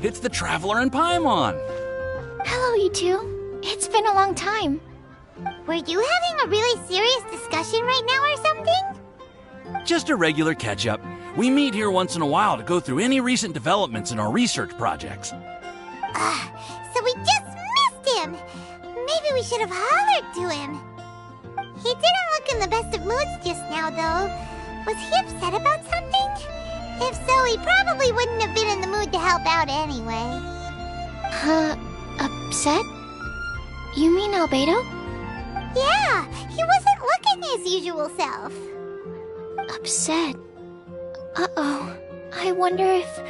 It's the Traveler and Paimon. Hello, you two. It's been a long time. Were you having a really serious discussion right now or something? Just a regular catch-up. We meet here once in a while to go through any recent developments in our research projects. So we just missed him. Maybe we should have hollered to him. He didn't look in the best of moods just now, though. Was he upset about something? If so, he probably wouldn't have been in the mood to help out anyway. Upset? You mean Albedo? Yeah, he wasn't looking his usual self. Upset? Uh-oh. I wonder if...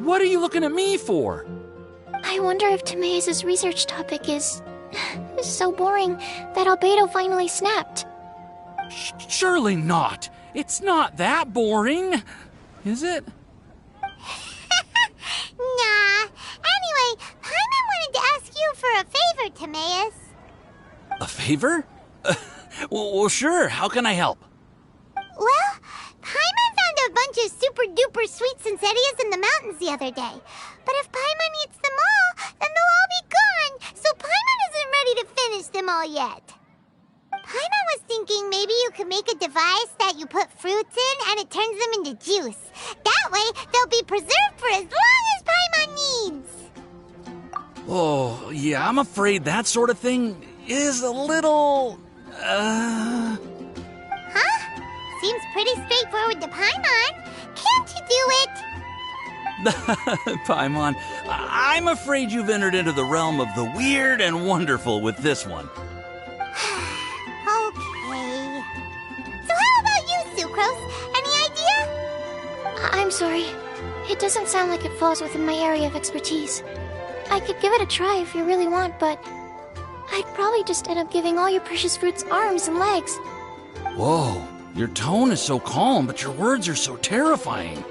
What are you looking at me for? I wonder if Timaeus' research topic is so boring that Albedo finally snapped. Surely not. It's not that boring, is it? Nah. Anyway, Paimon wanted to ask you for a favor, Timaeus. A favor? Well, sure. How can I help? Well, Paimon found a bunch of super-duper sweet Sincerias in the mountains the other day. But if Paimon eats them all, then they'll all be gone, so Paimon isn't ready to finish them all yet. Paimon was thinking maybe you could make a device that you put fruits in and it turns them into juice. That way, they'll be preserved for as long as Paimon needs. Oh, yeah, I'm afraid that sort of thing is a little... Huh? Seems pretty straightforward to Paimon. Can't you do it? Paimon, I'm afraid you've entered into the realm of the weird and wonderful with this one. Okay. So how about you, Sucrose? Any idea? I'm sorry. It doesn't sound like it falls within my area of expertise. I could give it a try if you really want, but I'd probably just end up giving all your precious fruits arms and legs. Whoa, your tone is so calm, but your words are so terrifying.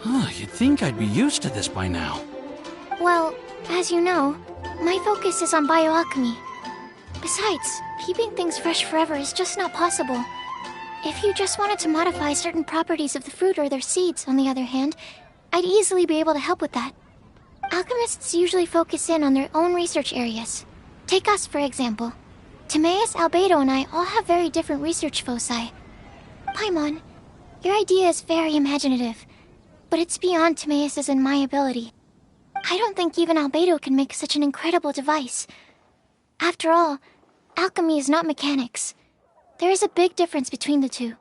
You'd think I'd be used to this by now. Well, as you know, my focus is on bioalchemy. Besides, keeping things fresh forever is just not possible. If you just wanted to modify certain properties of the fruit or their seeds, on the other hand, I'd easily be able to help with that. Alchemists usually focus in on their own research areas. Take us, for example. Timaeus, Albedo, and I all have very different research foci. Paimon, your idea is very imaginative, but it's beyond Timaeus' and my ability. I don't think even Albedo can make such an incredible device. After all, alchemy is not mechanics. There is a big difference between the two.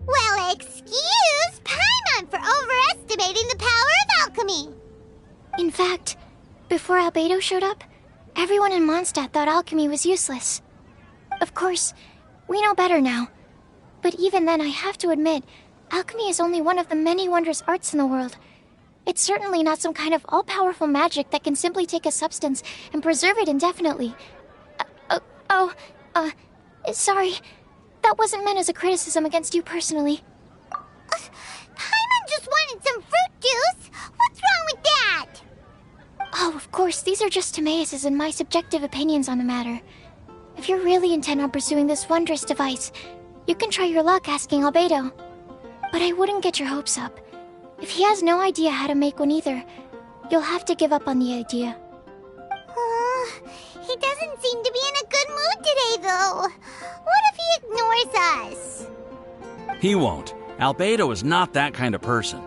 Well, excuse Paimon for overestimating the power of alchemy. In fact, before Albedo showed up, everyone in Mondstadt thought alchemy was useless. Of course, we know better now. But even then, I have to admit, alchemy is only one of the many wondrous arts in the world. It's certainly not some kind of all-powerful magic that can simply take a substance and preserve it indefinitely. Sorry. That wasn't meant as a criticism against you personally. Paimon just wanted some fruit juice. What's wrong with that? Oh, of course, these are just Timaeus' and my subjective opinions on the matter. If you're really intent on pursuing this wondrous device, you can try your luck asking Albedo. But I wouldn't get your hopes up. If he has no idea how to make one either, you'll have to give up on the idea. He doesn't seem to be in a good mood today, though. What if he ignores us? He won't. Albedo is not that kind of person.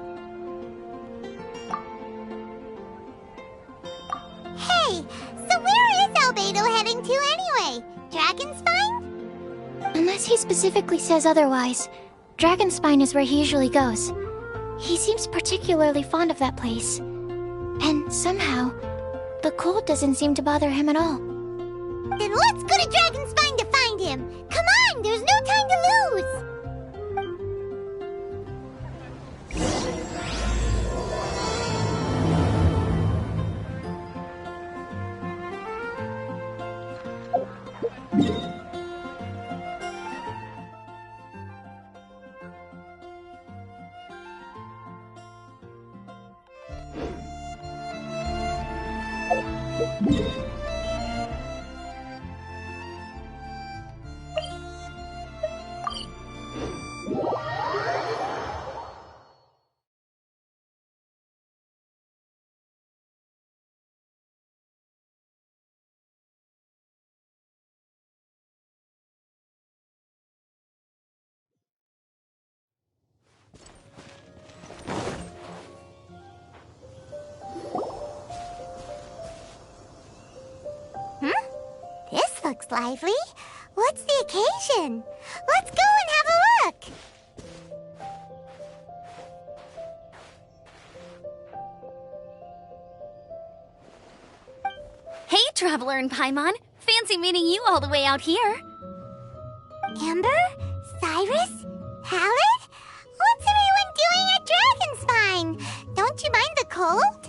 Hey, so where is Albedo heading Dragonspine? Unless he specifically says otherwise, Dragonspine is where he usually goes. He seems particularly fond of that place. And somehow, the cold doesn't seem to bother him at all. Then let's go to Dragonspine to find him! Come on, there's no time to lose! This looks lively. What's the occasion? Let's go and have a look! Hey, Traveler and Paimon! Fancy meeting you all the way out here. Amber? Cyrus? Halid? What's everyone doing at Dragonspine? Don't you mind the cold?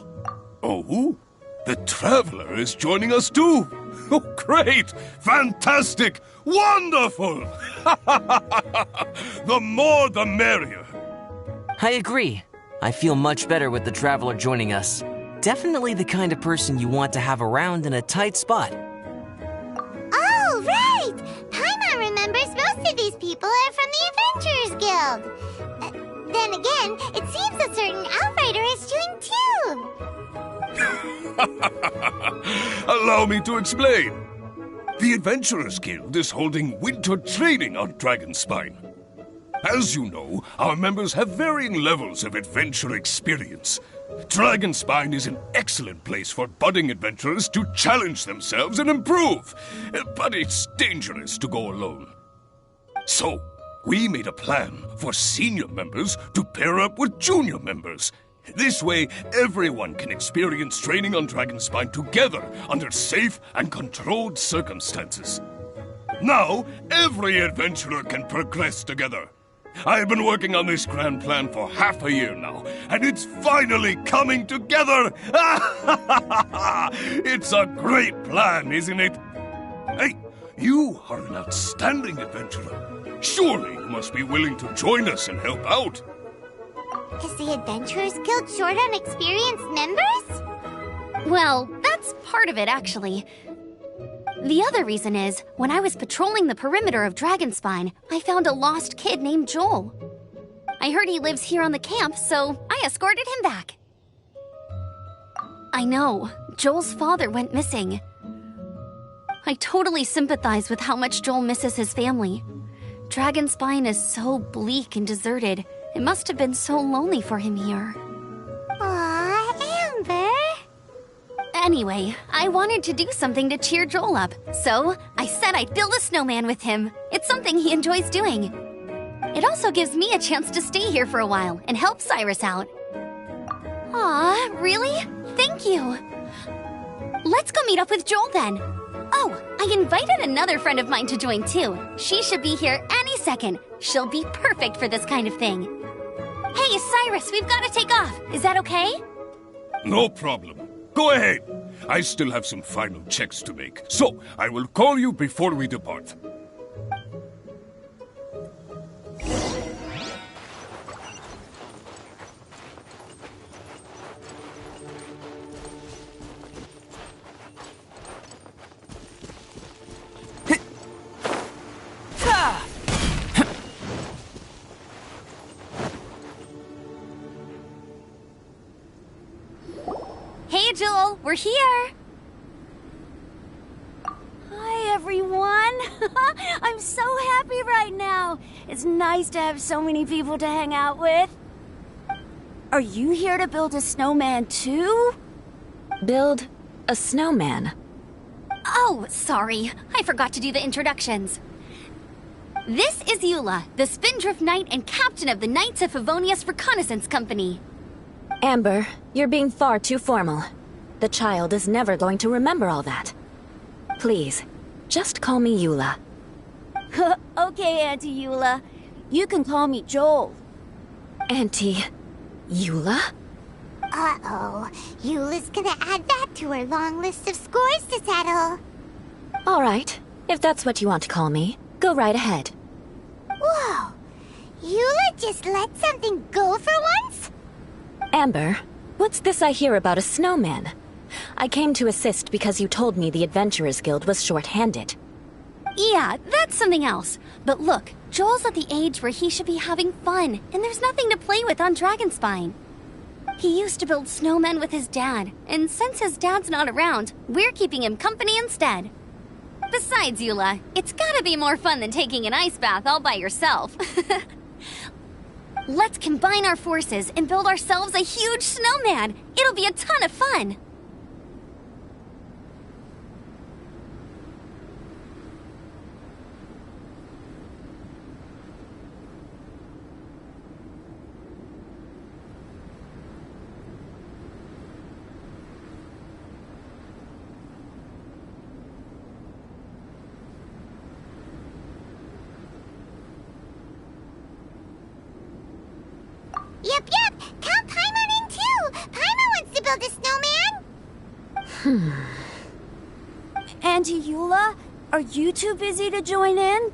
Oh? The Traveler is joining us too! Oh, great! Fantastic! Wonderful! The more the merrier. I agree. I feel much better with the Traveler joining us. Definitely the kind of person you want to have around in a tight spot. Oh, right! Paimon remembers most of these people are from the Adventurers Guild. Then again, it seems a certain Outrider is doing too. Allow me to explain. The Adventurers Guild is holding winter training on Dragonspine. As you know, our members have varying levels of adventure experience. Dragonspine is an excellent place for budding adventurers to challenge themselves and improve, but it's dangerous to go alone. So, we made a plan for senior members to pair up with junior members. This way, everyone can experience training on Dragonspine together under safe and controlled circumstances. Now, every adventurer can progress together. I've been working on this grand plan for half a year now, and it's finally coming together! It's a great plan, isn't it? Hey, you are an outstanding adventurer. Surely you must be willing to join us and help out. Is the Adventurers Guild short on experienced members? Well, that's part of it, actually. The other reason is, when I was patrolling the perimeter of Dragonspine, I found a lost kid named Joel. I heard he lives here on the camp, so I escorted him back. I know, Joel's father went missing. I totally sympathize with how much Joel misses his family. Dragonspine is so bleak and deserted. It must have been so lonely for him here. Aw, Amber! Anyway, I wanted to do something to cheer Joel up, so I said I'd build a snowman with him. It's something he enjoys doing. It also gives me a chance to stay here for a while and help Cyrus out. Aw, really? Thank you. Let's go meet up with Joel then. Oh, I invited another friend of mine to join too. She should be here any second. She'll be perfect for this kind of thing. Hey, Cyrus, we've got to take off. Is that okay? No problem. Go ahead. I still have some final checks to make, so I will call you before we depart. Hey, Joel, we're here. Hi, everyone. I'm so happy right now. It's nice to have so many people to hang out with. Are you here to build a snowman too? Build a snowman? Oh, sorry. I forgot to do the introductions. This is Eula, the Spindrift Knight and captain of the Knights of Favonius Reconnaissance Company. Amber, you're being far too formal. The child is never going to remember all that. Please, just call me Eula. Okay, Auntie Eula. You can call me Joel. Auntie Eula? Uh-oh. Eula's gonna add that to her long list of scores to settle. All right, if that's what you want to call me, go right ahead. Whoa! Eula just let something go for once? Amber, what's this I hear about a snowman? I came to assist because you told me the Adventurers Guild was short-handed. Yeah, that's something else. But look, Joel's at the age where he should be having fun, and there's nothing to play with on Dragonspine. He used to build snowmen with his dad, and since his dad's not around, we're keeping him company instead. Besides, Eula, it's gotta be more fun than taking an ice bath all by yourself. Let's combine our forces and build ourselves a huge snowman. It'll be a ton of fun. Yep. Count Paimon in too. Paimon wants to build a snowman. Auntie Eula, are you too busy to join in?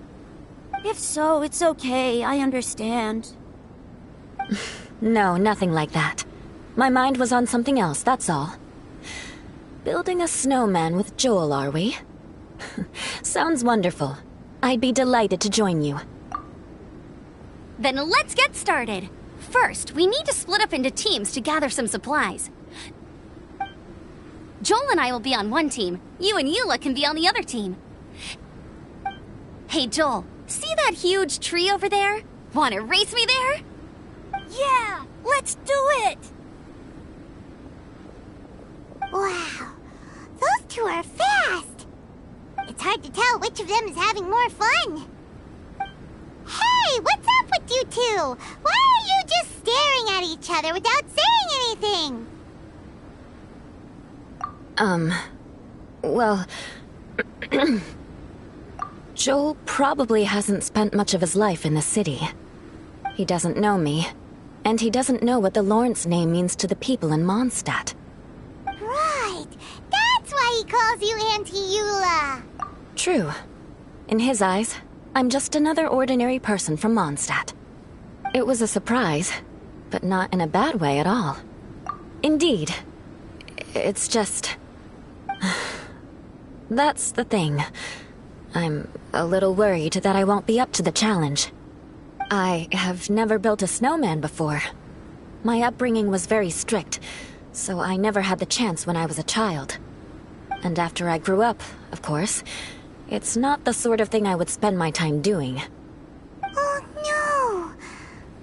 If so, it's okay. I understand. No, nothing like that. My mind was on something else, that's all. Building a snowman with Joel, are we? Sounds wonderful. I'd be delighted to join you. Then let's get started. First, we need to split up into teams to gather some supplies. Joel and I will be on one team. You and Eula can be on the other team. Hey, Joel, see that huge tree over there? Want to race me there? Yeah, let's do it! Wow. Those two are fast. It's hard to tell which of them is having more fun. Hey, what's up with you two? Why are you just staring at each other without saying anything? Well... Joel probably hasn't spent much of his life in the city. He doesn't know me, and he doesn't know what the Lawrence name means to the people in Mondstadt. Right. That's why he calls you Auntie Eula. True. In his eyes, I'm just another ordinary person from Mondstadt. It was a surprise, but not in a bad way at all. Indeed. It's just... That's the thing. I'm a little worried that I won't be up to the challenge. I have never built a snowman before. My upbringing was very strict, so I never had the chance when I was a child. And after I grew up, of course, it's not the sort of thing I would spend my time doing. Oh no!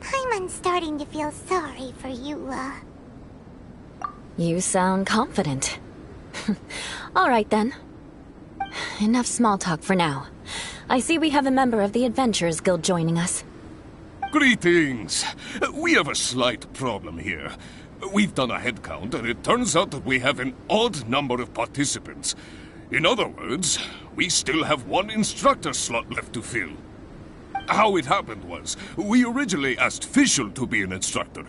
Paimon's starting to feel sorry for Eula. You sound confident. All right then. Enough small talk for now. I see we have a member of the Adventurers Guild joining us. Greetings. We have a slight problem here. We've done a head count, and it turns out that we have an odd number of participants. In other words, we still have one instructor slot left to fill. How it happened was, we originally asked Fischl to be an instructor,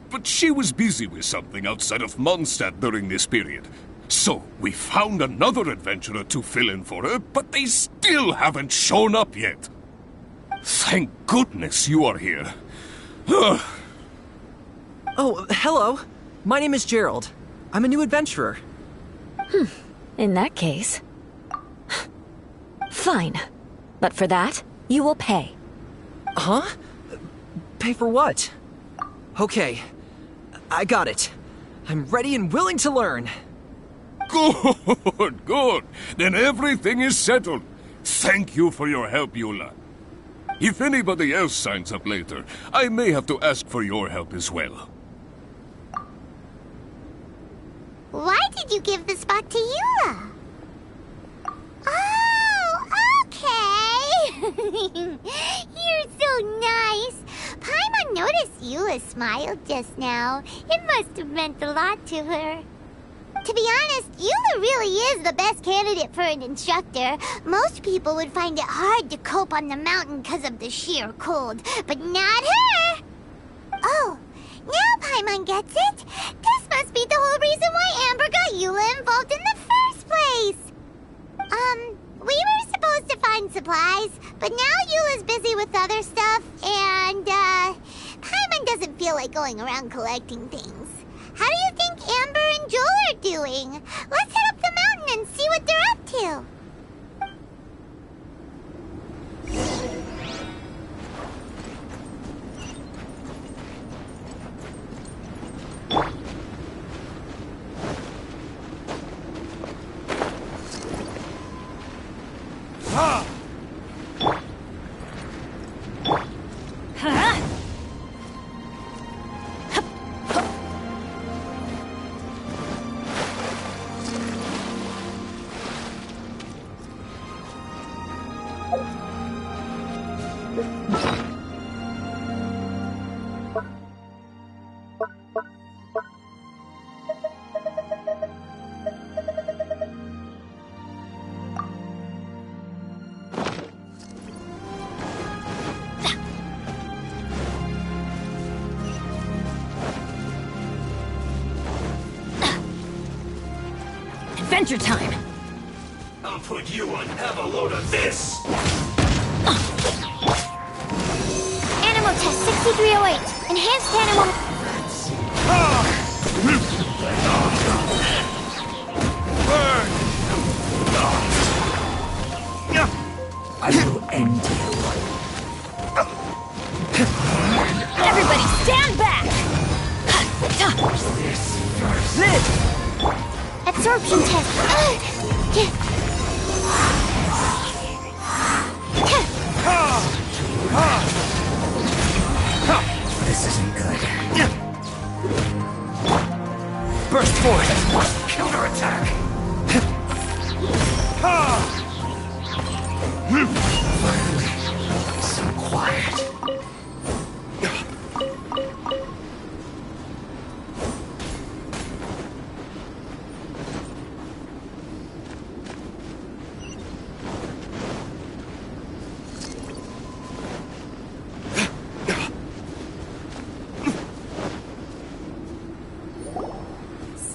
but she was busy with something outside of Mondstadt during this period. So, we found another adventurer to fill in for her, but they still haven't shown up yet. Thank goodness you are here. Oh, hello. My name is Gerald. I'm a new adventurer. In that case... Fine. But for that, you will pay. Huh? Pay for what? Okay. I got it. I'm ready and willing to learn. Good. Then everything is settled. Thank you for your help, Eula. If anybody else signs up later, I may have to ask for your help as well. Why did you give the spot to Eula? You're so nice. Paimon noticed Eula smiled just now. It must have meant a lot to her. To be honest, Eula really is the best candidate for an instructor. Most people would find it hard to cope on the mountain because of the sheer cold, but not her! Oh, now Paimon gets it. This must be the whole reason why Amber got Eula involved in the first place. We were supposed to find supplies, but now Eula's busy with other stuff, and, Paimon doesn't feel like going around collecting things. How do you think Amber and Joel are doing? Let's head up the mountain and see what they're up to. Adventure time! I'll put you on have a load of this! Animal test 6308. Enhanced animal. I will end you. Everybody stand back! This first. Absorption test. This isn't good. Burst forth! Counterattack! Finally, so quiet.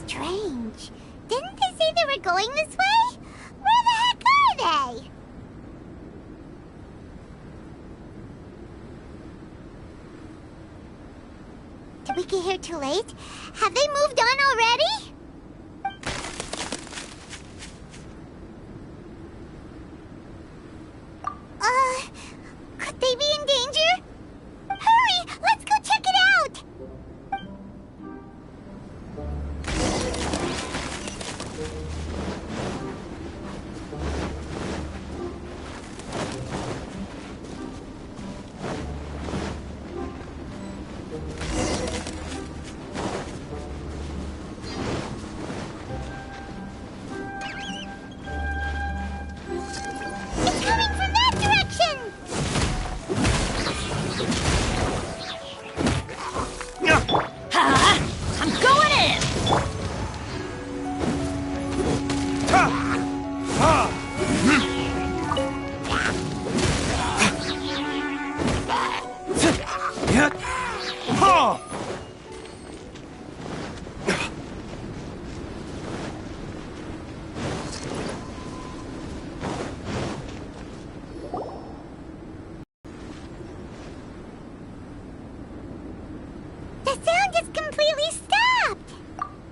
Strange. Didn't they say they were going this way? Where the heck are they? Did we get here too late? Have they moved on already? Could they be in danger? Hurry! Let's go check it out! It's coming from that direction! I'm going in! The sound just completely stopped!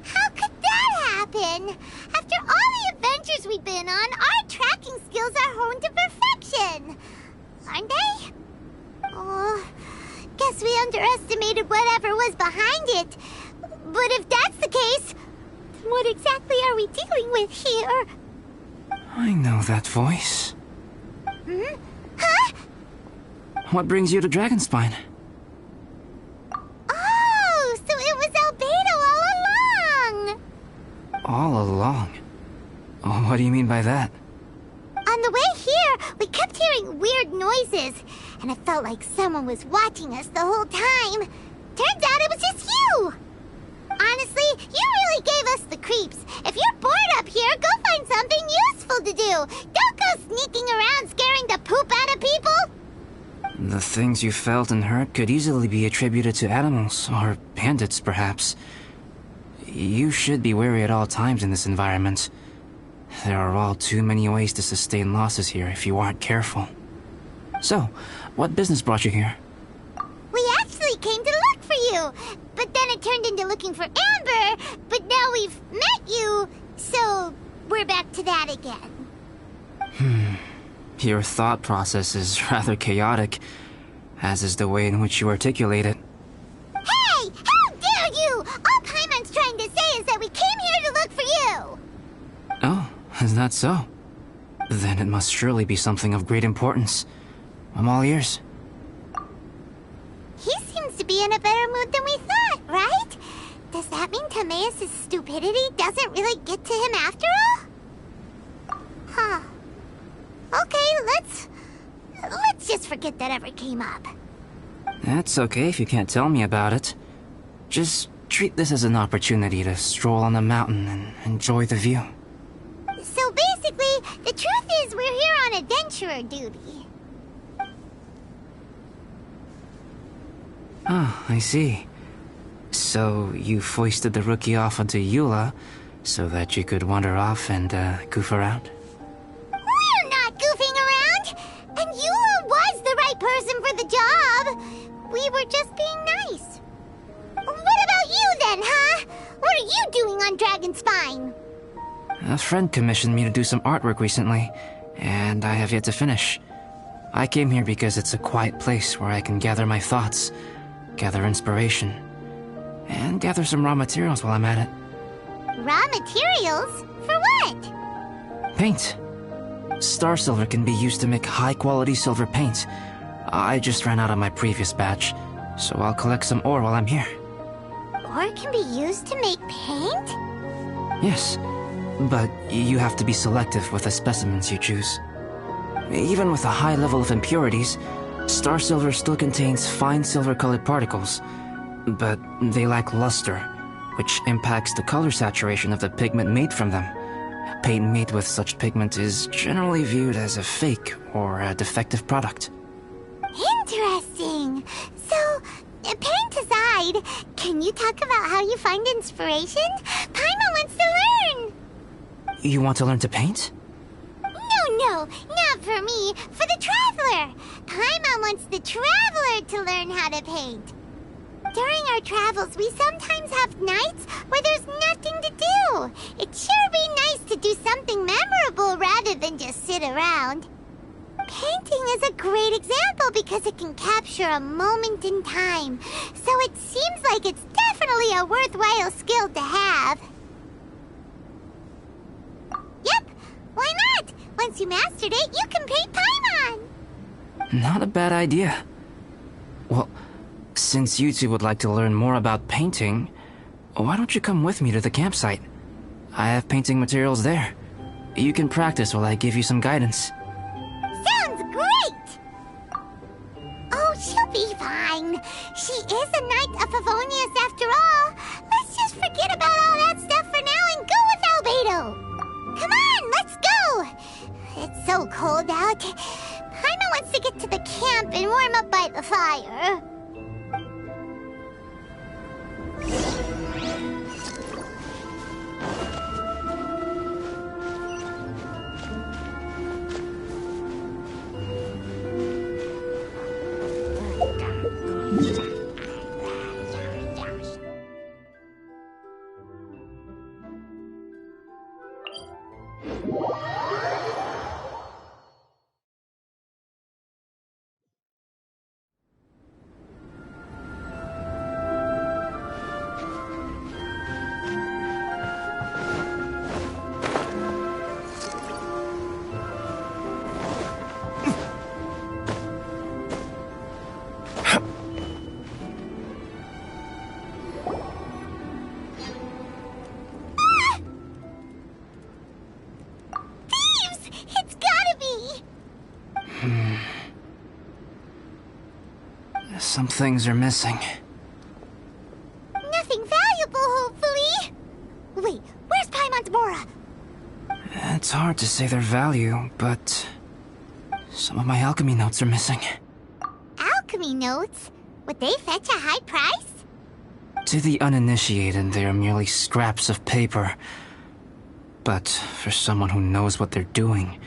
How could that happen? After all the adventures we've been on, our tracking skills are honed to perfection! Aren't they? Oh, guess we underestimated whatever was behind it. But if that's the case, then what exactly are we dealing with here? I know that voice. Hmm? Huh? What brings you to Dragonspine? Oh, so it was Albedo all along! All along? Oh, what do you mean by that? On the way here, we kept hearing weird weird noises, and it felt like someone was watching us the whole time. Turns out it was just you! Honestly, you really gave us the creeps. If you're bored up here, go find something useful to do. Don't go sneaking around scaring the poop out of people. The things you felt and heard could easily be attributed to animals, or bandits, perhaps. You should be wary at all times in this environment. There are all too many ways to sustain losses here if you aren't careful. So, what business brought you here? We actually came to look for you, but then it turned into looking for Amber, but now we've met you, so we're back to that again. Your thought process is rather chaotic, as is the way in which you articulate it. Hey! How dare you! All Paimon's trying to say is that we came here to look for you! Oh, is that so? Then it must surely be something of great importance. I'm all ears. He seems to be in a better mood than we thought, right? Does that mean Timaeus' stupidity doesn't really get to him after all? Huh. Okay, let's just forget that ever came up. That's okay if you can't tell me about it. Just treat this as an opportunity to stroll on the mountain and enjoy the view. So basically, the truth is we're here on adventurer duty. Oh, I see. So you foisted the rookie off onto Eula so that you could wander off and goof around? We're not goofing around! And Eula was the right person for the job! We were just being nice. What about you then, huh? What are you doing on Dragonspine? A friend commissioned me to do some artwork recently, and I have yet to finish. I came here because it's a quiet place where I can gather my thoughts, gather inspiration, and gather some raw materials while I'm at it. Raw materials? For what? Paint. Star silver can be used to make high-quality silver paint. I just ran out of my previous batch, so I'll collect some ore while I'm here. Ore can be used to make paint? Yes, but you have to be selective with the specimens you choose. Even with a high level of impurities, star silver still contains fine silver-colored particles, but they lack luster, which impacts the color saturation of the pigment made from them. Paint made with such pigment is generally viewed as a fake or a defective product. Interesting. So, paint aside, can you talk about how you find inspiration? Paimon wants to learn. You want to learn to paint? No, not for me. For the Traveler. Paimon wants the Traveler to learn how to paint. During our travels, we sometimes have nights where there's nothing to do. It'd sure be nice to do something memorable rather than just sit around. Painting is a great example because it can capture a moment in time. So it seems like it's definitely a worthwhile skill to have. Yep, why not? Once you mastered it, you can paint Paimon. Not a bad idea. Well, since you two would like to learn more about painting, why don't you come with me to the campsite? I have painting materials there. You can practice while I give you some guidance. Sounds great! Oh, she'll be fine. She is a Knight of Favonius after all. Let's just forget about all that stuff for now and go with Albedo. Come on, let's go! It's so cold out. Paimon wants to get to the camp and warm up by the fire. Some things are missing. Nothing valuable, hopefully. Wait, where's Paimon's Mora? It's hard to say their value, but some of my alchemy notes are missing. Alchemy notes? Would they fetch a high price? To the uninitiated, they are merely scraps of paper. But for someone who knows what they're doing,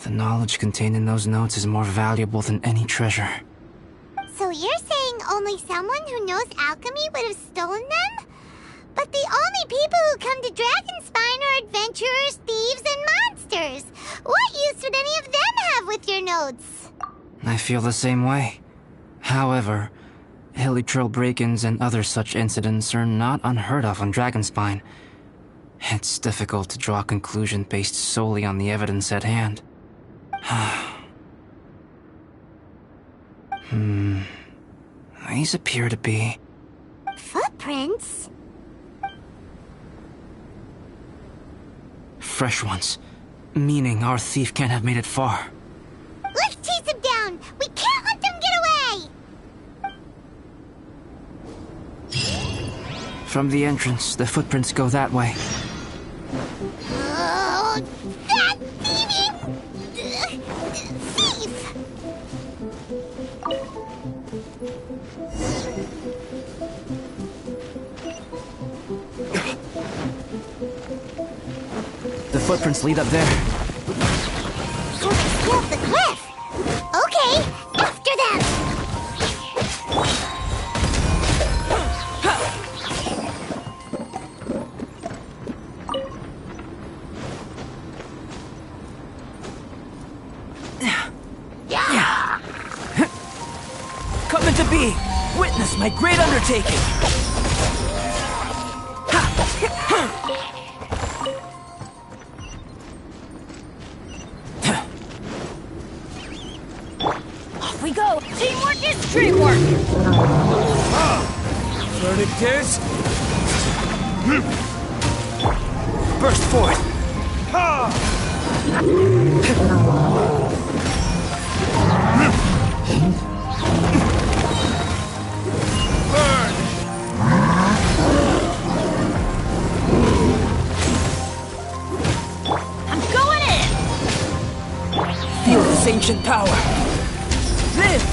the knowledge contained in those notes is more valuable than any treasure. So you're saying only someone who knows alchemy would have stolen them? But the only people who come to Dragonspine are adventurers, thieves, and monsters. What use would any of them have with your notes? I feel the same way. However, hilly trail break-ins and other such incidents are not unheard of on Dragonspine. It's difficult to draw a conclusion based solely on the evidence at hand. These appear to be... Footprints? fresh ones. Meaning our thief can't have made it far. Let's chase him down! We can't let them get away! From the entrance, the footprints go that way. Oh, that thieving... thief! The footprints lead up there. So they scaled the cliff! Okay, after them! Coming to be! Witness my great undertaking! Off we go! Teamwork is dreamwork! Verdict is... burst forth! Burn! I'm going in! Feel this ancient power! Live!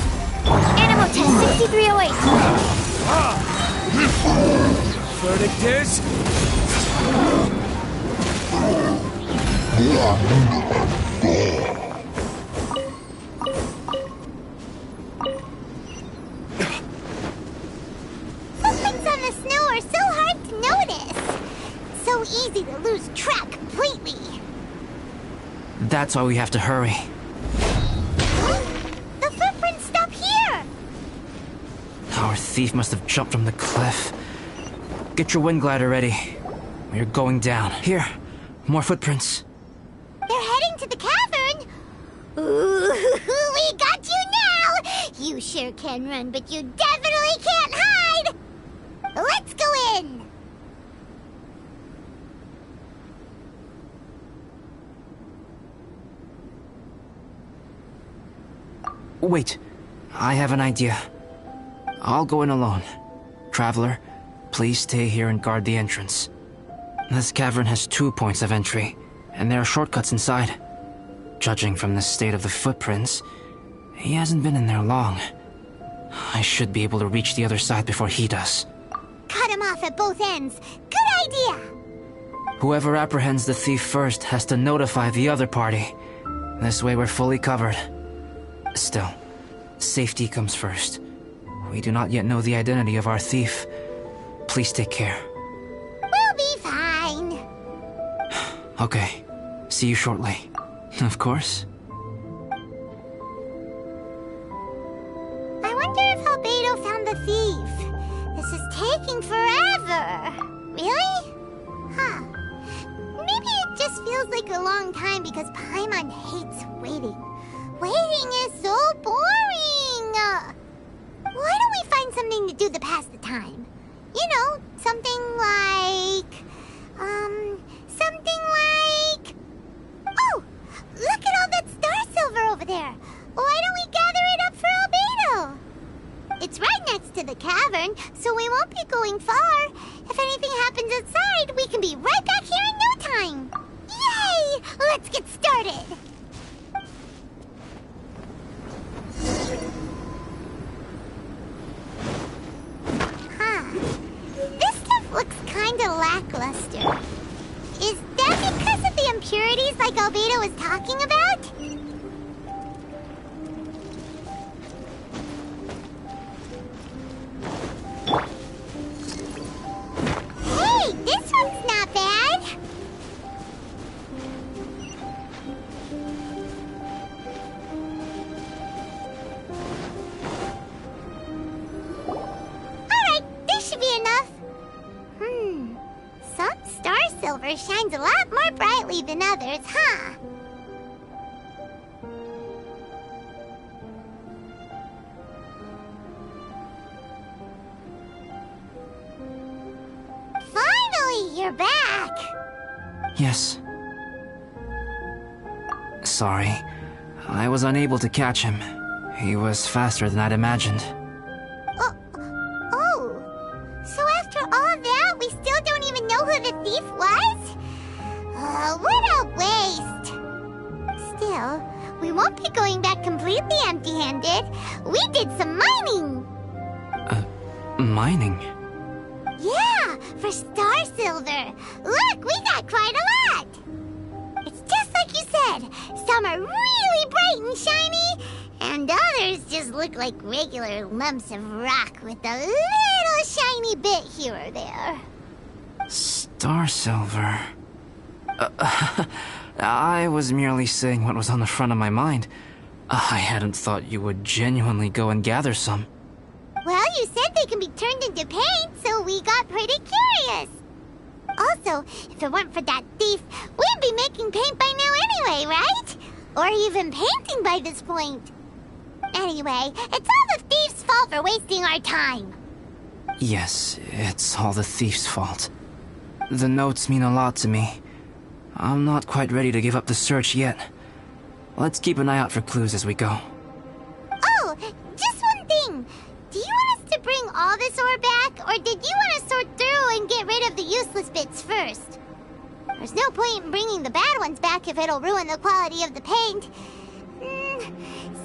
Animal test 6308. Verdict is... Footprints on the snow are so hard to notice. So easy to lose track completely. That's why we have to hurry. The footprints stop here. Our thief must have jumped from the cliff. Get your wind glider ready. We're going down. Here, more footprints. They're heading to the cavern. Ooh, we got you now. You sure can run, but you definitely can't hide. Let's go in. Wait, I have an idea. I'll go in alone. Traveler, please stay here and guard the entrance. This cavern has 2 points of entry, and there are shortcuts inside. Judging from the state of the footprints, he hasn't been in there long. I should be able to reach the other side before he does. Cut him off at both ends. Good idea. Whoever apprehends the thief first has to notify the other party. This way we're fully covered. Still, safety comes first. We do not yet know the identity of our thief. Please take care. We'll be fine. Okay. See you shortly. Of course. I wonder if Albedo found the thief. This is taking forever. Really? Huh. Maybe it just feels like a long time because Paimon hates waiting. Waiting is so boring. Why don't we find something to do to pass the time? You know, something like... Oh! Look at all that star silver over there! Why don't we gather it up for Albedo? tavern, so we won't be going far. If anything happens outside, we can be right back here in no time. Yay! Let's get started. This stuff looks kinda lackluster. Is that because of the impurities like Albedo was talking about? Hey, this one's not bad. Alright, this should be enough. Some star silver shines a lot more brightly than others, huh? Finally, you're back! Yes. Sorry. I was unable to catch him. He was faster than I'd imagined. So after all that, we still don't even know who the thief was? What a waste! Still, we won't be going back completely empty-handed. We did some mining! Mining? Yeah, for star silver. Look, we got quite a lot! It's just like you said. Some are really bright and shiny, and others just look like regular lumps of rock with a little shiny bit here or there. Star silver. I was merely saying what was on the front of my mind. I hadn't thought you would genuinely go and gather some. Well, you said they can be turned into paint, so we got pretty curious. Also, if it weren't for that thief, we'd be making paint by now anyway, right? Or even painting by this point. Anyway, it's all the thief's fault for wasting our time. Yes, it's all the thief's fault. The notes mean a lot to me. I'm not quite ready to give up the search yet. Let's keep an eye out for clues as we go. Oh, just one thing. Do you want us to bring all this ore back, or did you want to sort through and get rid of the useless bits first? There's no point in bringing the bad ones back if it'll ruin the quality of the paint.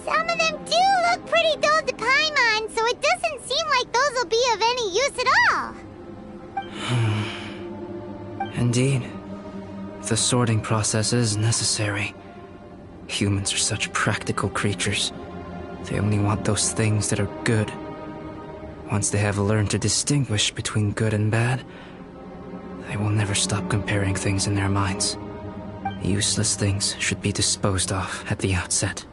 Some of them do look pretty dull to Paimon, so it doesn't seem like those will be of any use at all. Indeed. The sorting process is necessary. Humans are such practical creatures. They only want those things that are good. Once they have learned to distinguish between good and bad, they will never stop comparing things in their minds. Useless things should be disposed of at the outset.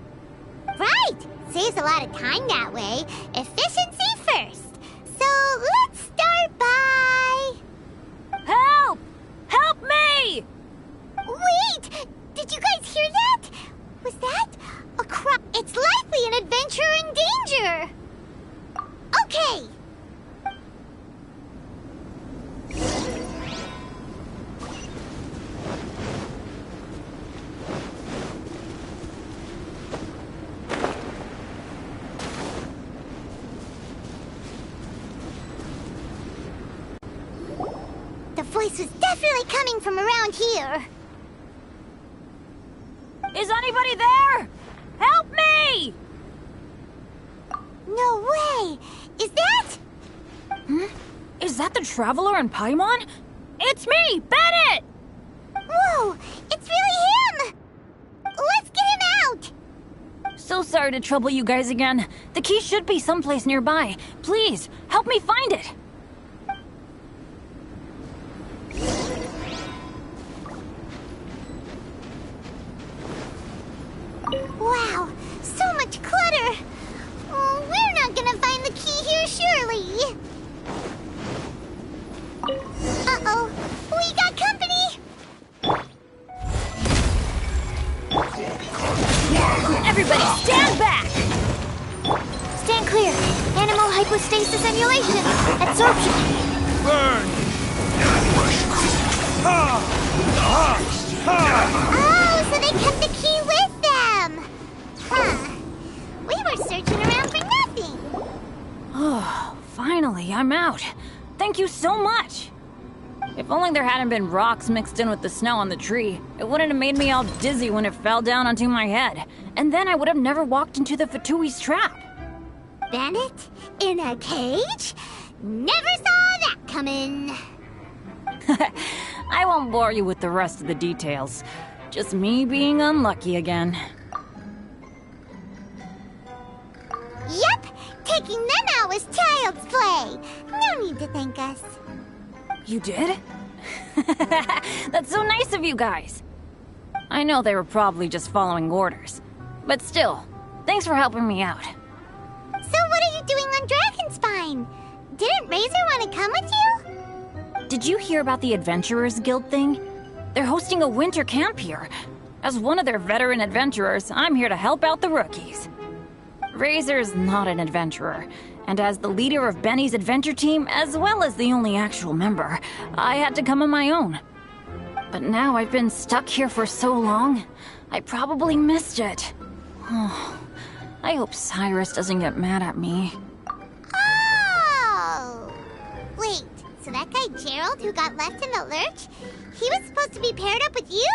Right! Saves a lot of time that way. Efficiency first. So let's start by... Help! Help me! Wait! Did you guys hear that? Was that a cry? It's likely an adventurer in danger! Okay! The voice was definitely coming from around here. Is anybody there? Help me! No way! Is that... Is that the Traveler in Paimon? It's me, Bennett! Whoa! It's really him! Let's get him out! So sorry to trouble you guys again. The key should be someplace nearby. Please, help me find it. Wow, so much clutter! Oh, we're not gonna find the key here, surely! Uh-oh, we got company! Everybody stand back! Stand clear. Animal hypostasis emulation. Absorption. Burn! Oh, so they kept the key with them! Huh. We were searching around for nothing. Oh, finally. Finally, I'm out. Thank you so much. If only there hadn't been rocks mixed in with the snow on the tree, it wouldn't have made me all dizzy when it fell down onto my head. And then I would have never walked into the Fatui's trap. Bennett? In a cage? Never saw that coming. I won't bore you with the rest of the details. Just me being unlucky again. Yep! Taking them out was child's play. No need to thank us. You did? That's so nice of you guys. I know they were probably just following orders. But still, thanks for helping me out. So what are you doing on Dragonspine? Didn't Razor want to come with you? Did you hear about the Adventurers Guild thing? They're hosting a winter camp here. As one of their veteran adventurers, I'm here to help out the rookies. Razor's not an adventurer, and as the leader of Benny's adventure team, as well as the only actual member, I had to come on my own. But now I've been stuck here for so long, I probably missed it. Oh, I hope Cyrus doesn't get mad at me. Oh! Wait, so that guy Gerald who got left in the lurch, he was supposed to be paired up with you?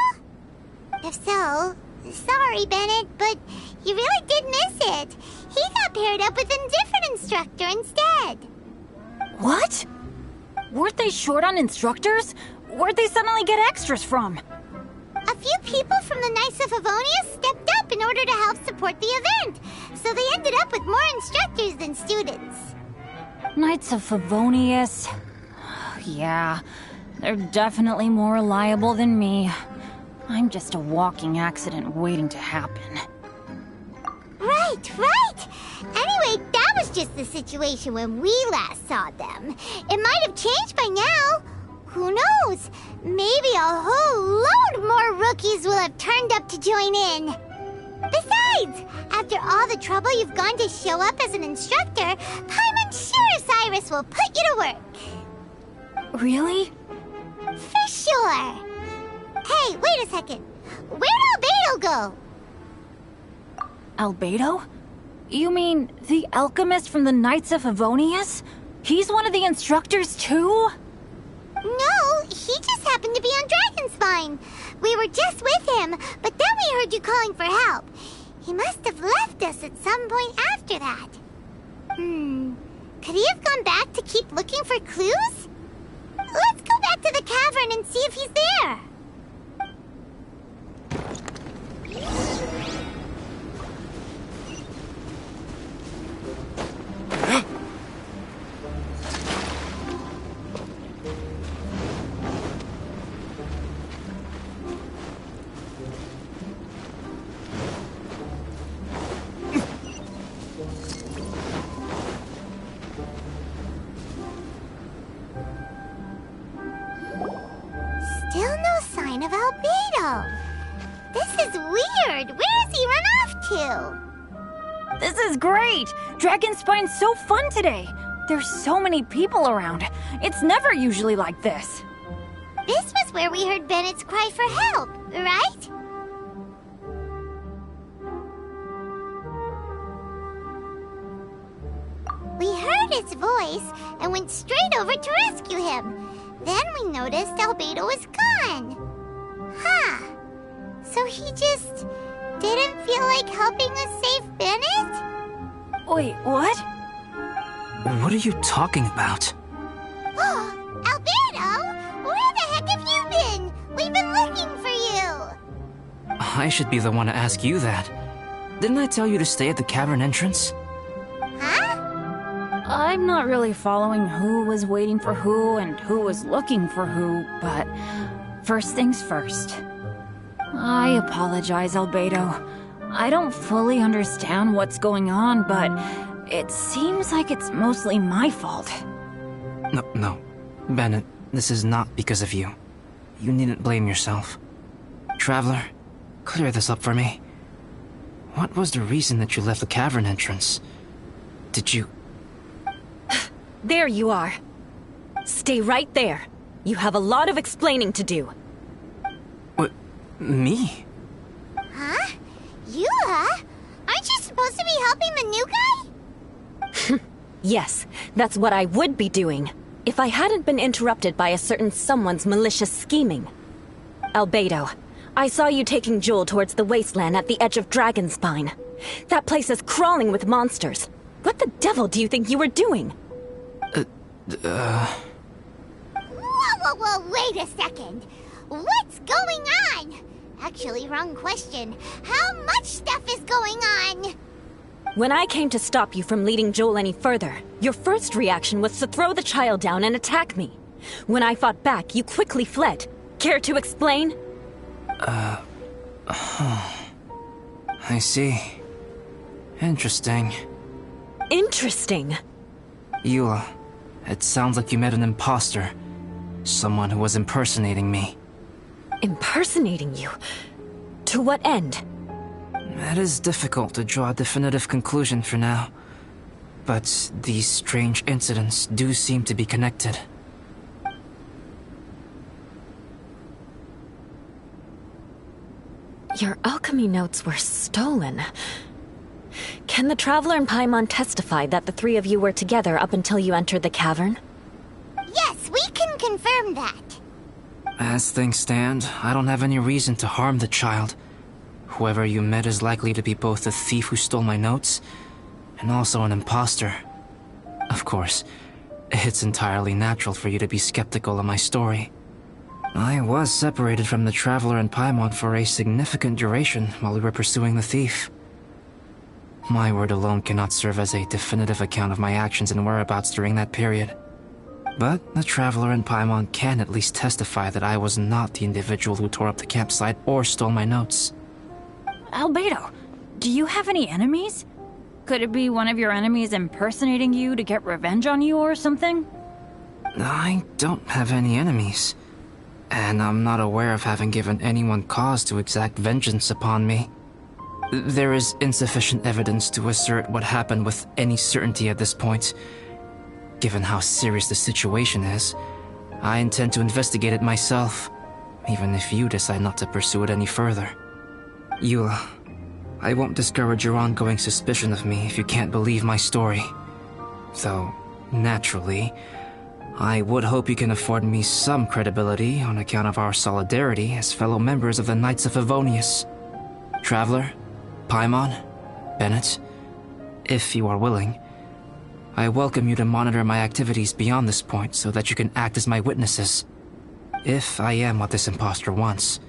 If so, sorry, Bennett, but you really did miss it. He got paired up with a different instructor instead. What? Weren't they short on instructors? Where'd they suddenly get extras from? A few people from the Knights of Favonius stepped up in order to help support the event, so they ended up with more instructors than students. Knights of Favonius? Yeah, they're definitely more reliable than me. I'm just a walking accident waiting to happen. Right! Anyway, that was just the situation when we last saw them. It might have changed by now. Who knows? Maybe a whole load more rookies will have turned up to join in. Besides, after all the trouble you've gone to show up as an instructor, Paimon's sure Cyrus will put you to work. Really? For sure. Hey, wait a second. Where'd Albedo go? Albedo? You mean the alchemist from the Knights of Favonius? He's one of the instructors too? No, he just happened to be on Dragonspine. We were just with him, but then we heard you calling for help. He must have left us at some point after that. Could he have gone back to keep looking for clues? Let's go back to the cavern and see if he's there. Still no sign of Albedo. This is weird. Where has he run off to? This is great! Dragonspine's so fun today! There's so many people around. It's never usually like this. This was where we heard Bennett's cry for help, right? We heard his voice and went straight over to rescue him. Then we noticed Albedo was gone. Huh. So he just didn't feel like helping us save Bennett? Wait, what? What are you talking about? Oh, Albedo! Where the heck have you been? We've been looking for you! I should be the one to ask you that. Didn't I tell you to stay at the cavern entrance? Huh? I'm not really following who was waiting for who and who was looking for who, but first things first. I apologize, Albedo. I don't fully understand what's going on, but it seems like it's mostly my fault. No. Bennett, this is not because of you. You needn't blame yourself. Traveler, clear this up for me. What was the reason that you left the cavern entrance? Did you... There you are. Stay right there. You have a lot of explaining to do. What? Me? Huh? You, huh? Aren't you supposed to be helping the new guy? Yes, that's what I would be doing, if I hadn't been interrupted by a certain someone's malicious scheming. Albedo, I saw you taking Joel towards the wasteland at the edge of Dragonspine. That place is crawling with monsters. What the devil do you think you were doing? Whoa, wait a second. What's going on? Actually, wrong question. How much stuff is going on? When I came to stop you from leading Joel any further, your first reaction was to throw the child down and attack me. When I fought back, you quickly fled. Care to explain? I see. Interesting. Interesting? Eula, it sounds like you met an imposter. Someone who was impersonating me. Impersonating you? To what end? It is difficult to draw a definitive conclusion for now. But these strange incidents do seem to be connected. Your alchemy notes were stolen. Can the Traveler and Paimon testify that the three of you were together up until you entered the cavern? Yes, we can confirm that. As things stand, I don't have any reason to harm the child. Whoever you met is likely to be both the thief who stole my notes, and also an imposter. Of course, it's entirely natural for you to be skeptical of my story. I was separated from the Traveler and Paimon for a significant duration while we were pursuing the thief. My word alone cannot serve as a definitive account of my actions and whereabouts during that period. But the Traveler and Paimon can at least testify that I was not the individual who tore up the campsite or stole my notes. Albedo, do you have any enemies? Could it be one of your enemies impersonating you to get revenge on you or something? I don't have any enemies. And I'm not aware of having given anyone cause to exact vengeance upon me. There is insufficient evidence to assert what happened with any certainty at this point. Given how serious the situation is, I intend to investigate it myself, even if you decide not to pursue it any further. Eula, I won't discourage your ongoing suspicion of me if you can't believe my story. Though, naturally, I would hope you can afford me some credibility on account of our solidarity as fellow members of the Knights of Favonius. Traveler, Paimon, Bennett, if you are willing, I welcome you to monitor my activities beyond this point so that you can act as my witnesses. If I am what this imposter wants,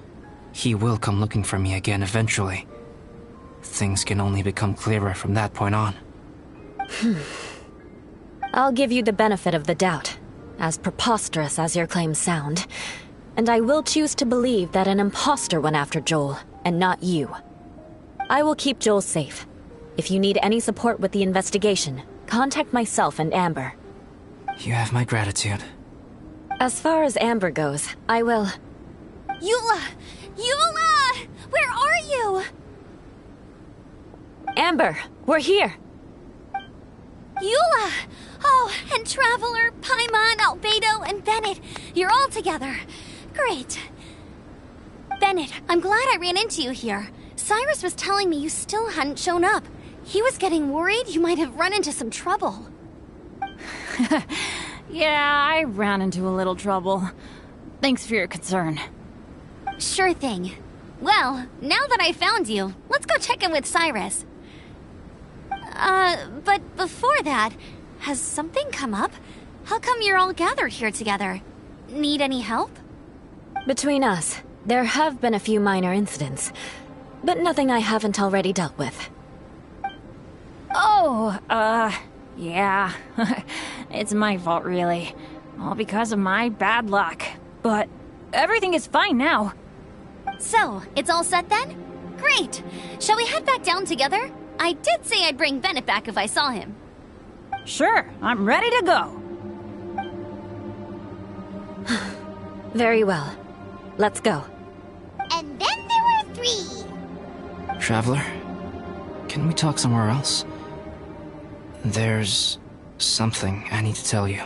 he will come looking for me again eventually. Things can only become clearer from that point on. I'll give you the benefit of the doubt, as preposterous as your claims sound. And I will choose to believe that an imposter went after Joel, and not you. I will keep Joel safe. If you need any support with the investigation, contact myself and Amber. You have my gratitude. As far as Amber goes, I will... Eula! Eula! Where are you? Amber, we're here! Eula! Oh, and Traveler, Paimon, Albedo, and Bennett. You're all together. Great. Bennett, I'm glad I ran into you here. Cyrus was telling me you still hadn't shown up. He was getting worried you might have run into some trouble. Yeah, I ran into a little trouble. Thanks for your concern. Sure thing. Well, now that I found you, let's go check in with Cyrus. But before that, has something come up? How come you're all gathered here together? Need any help? Between us, there have been a few minor incidents, but nothing I haven't already dealt with. Oh, yeah. It's my fault, really. All because of my bad luck. But everything is fine now. So, it's all set then? Great! Shall we head back down together? I did say I'd bring Bennett back if I saw him. Sure, I'm ready to go. Very well. Let's go. And then there were 3. Traveler, can we talk somewhere else? There's something I need to tell you.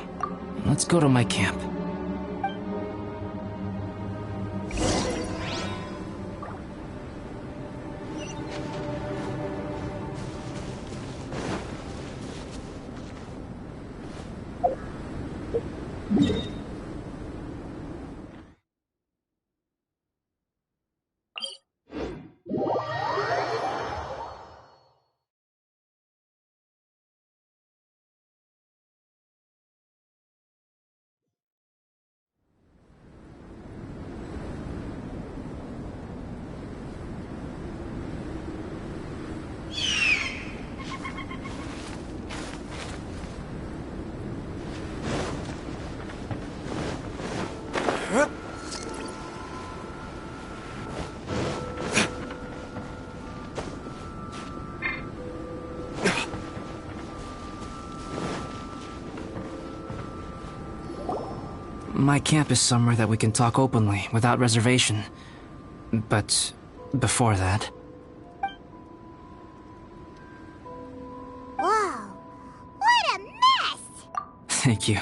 Let's go to my camp. My camp is somewhere that we can talk openly, without reservation. But before that... Whoa, what a mess! Thank you.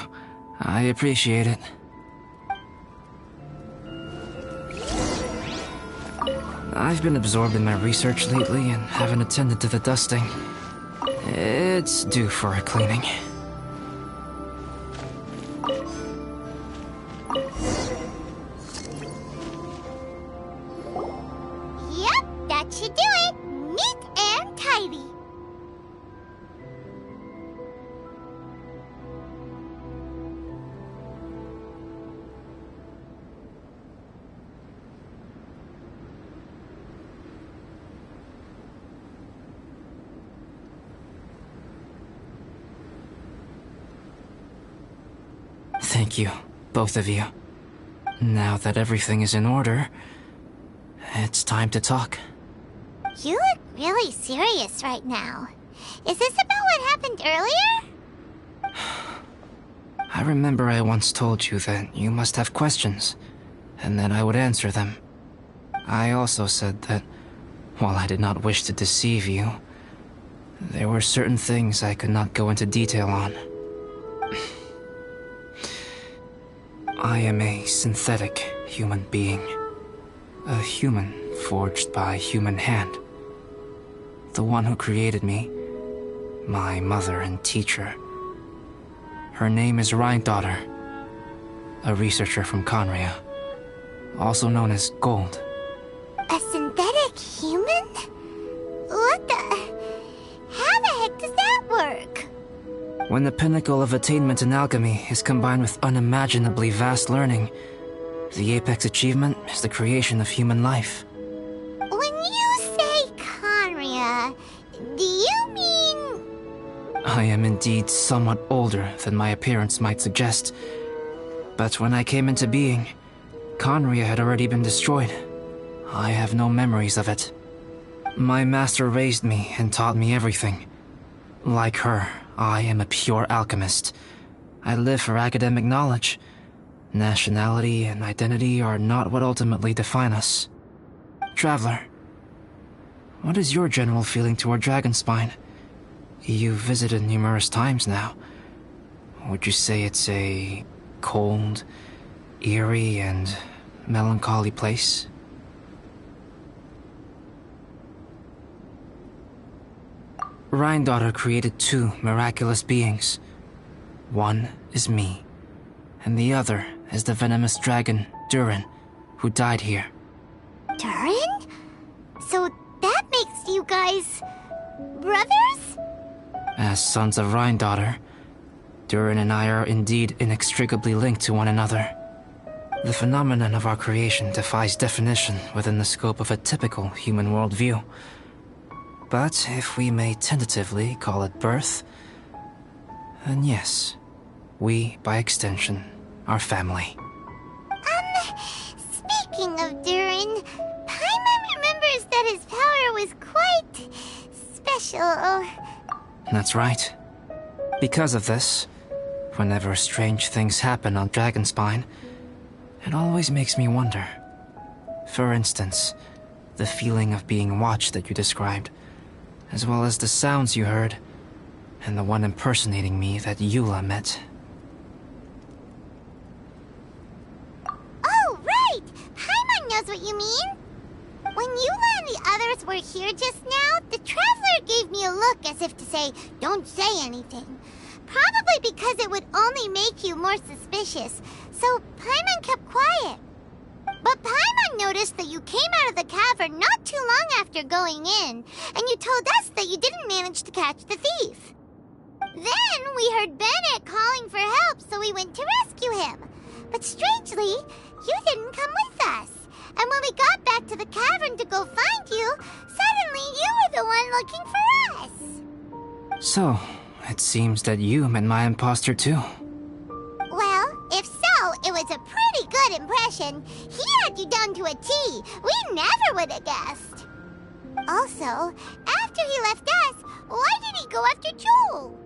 I appreciate it. I've been absorbed in my research lately and haven't attended to the dusting. It's due for a cleaning. Yep, that should do it. Neat and tidy. Thank you, both of you. Now that everything is in order, it's time to talk. You look really serious right now. Is this about what happened earlier? I remember I once told you that you must have questions, and that I would answer them. I also said that, while I did not wish to deceive you, there were certain things I could not go into detail on. I am a synthetic human being. A human forged by human hand. The one who created me, my mother and teacher. Her name is Rhine-daughter, a researcher from Conria, also known as Gold. A synthetic human? What the... How the heck does that work? When the pinnacle of attainment in alchemy is combined with unimaginably vast learning, the apex achievement is the creation of human life. When you say Conria, do you mean... I am indeed somewhat older than my appearance might suggest. But when I came into being, Conria had already been destroyed. I have no memories of it. My master raised me and taught me everything. Like her, I am a pure alchemist. I live for academic knowledge. Nationality and identity are not what ultimately define us. Traveler, what is your general feeling toward Dragonspine? You've visited numerous times now. Would you say it's a cold, eerie, and melancholy place? Rhine-daughter created two miraculous beings. One is me, and the other is the venomous dragon, Durin, who died here. Durin? So that makes you guys... brothers? As sons of Rhine-daughter, Durin and I are indeed inextricably linked to one another. The phenomenon of our creation defies definition within the scope of a typical human worldview. But if we may tentatively call it birth, then yes, we, by extension, are family. Speaking of Durin, Paimon remembers that his power was quite... special. That's right. Because of this, whenever strange things happen on Dragonspine, it always makes me wonder. For instance, the feeling of being watched that you described, as well as the sounds you heard, and the one impersonating me that Eula met. Oh, right! Paimon knows what you mean! When Eula and the others were here just now, the Traveler gave me a look as if to say, don't say anything. Probably because it would only make you more suspicious, so Paimon kept quiet. But Paimon noticed that you came out of the cavern not too long after going in, and you told us that you didn't manage to catch the thief. Then we heard Bennett calling for help, so we went to rescue him. But strangely, you didn't come with us. And when we got back to the cavern to go find you, suddenly you were the one looking for us. So, it seems that you met my imposter too. Well, if so, it was a pretty good impression. He had you down to a T. We never would have guessed. Also, after he left us, why did he go after Joel?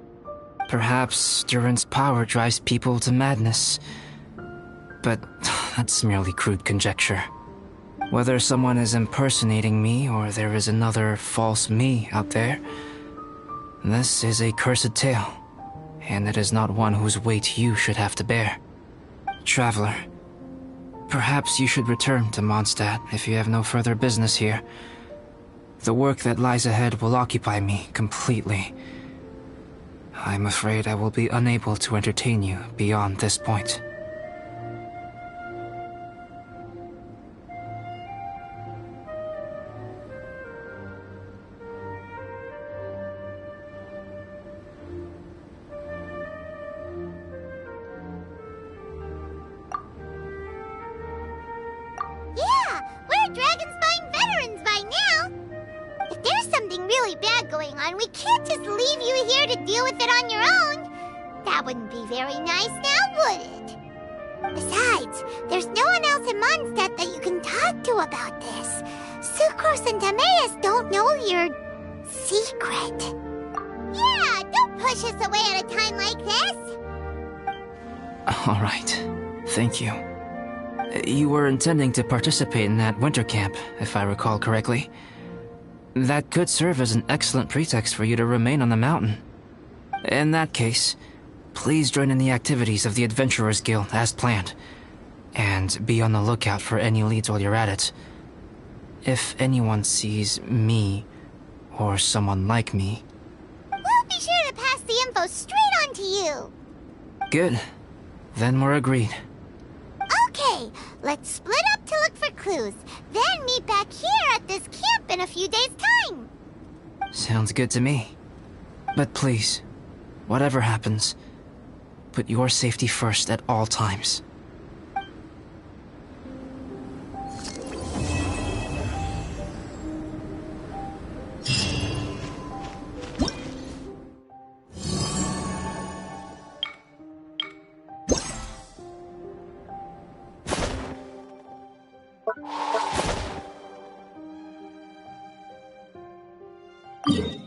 Perhaps Durin's power drives people to madness. but that's merely crude conjecture. Whether someone is impersonating me or there is another false me out there, this is a cursed tale, and it is not one whose weight you should have to bear. Traveler, perhaps you should return to Mondstadt if you have no further business here. The work that lies ahead will occupy me completely. I'm afraid I will be unable to entertain you beyond this point. Yeah, we're Dragonspine veterans by now. If there's something really bad going on, we can't just leave you here to deal with it on your own. That wouldn't be very nice now, would it? Besides, there's no one else in Mondstadt that you can talk to about this. Sucrose and Timaeus don't know your secret. Yeah, don't push us away at a time like this. All right. Thank you. You were intending to participate in that winter camp, if I recall correctly. That could serve as an excellent pretext for you to remain on the mountain. In that case, please join in the activities of the Adventurers Guild as planned, and be on the lookout for any leads while you're at it. If anyone sees me, or someone like me... We'll be sure to pass the info straight on to you. Good. Then we're agreed. Okay, let's split up to look for clues, then meet back here at this camp in a few days' time. Sounds good to me. But please, whatever happens, put your safety first at all times. You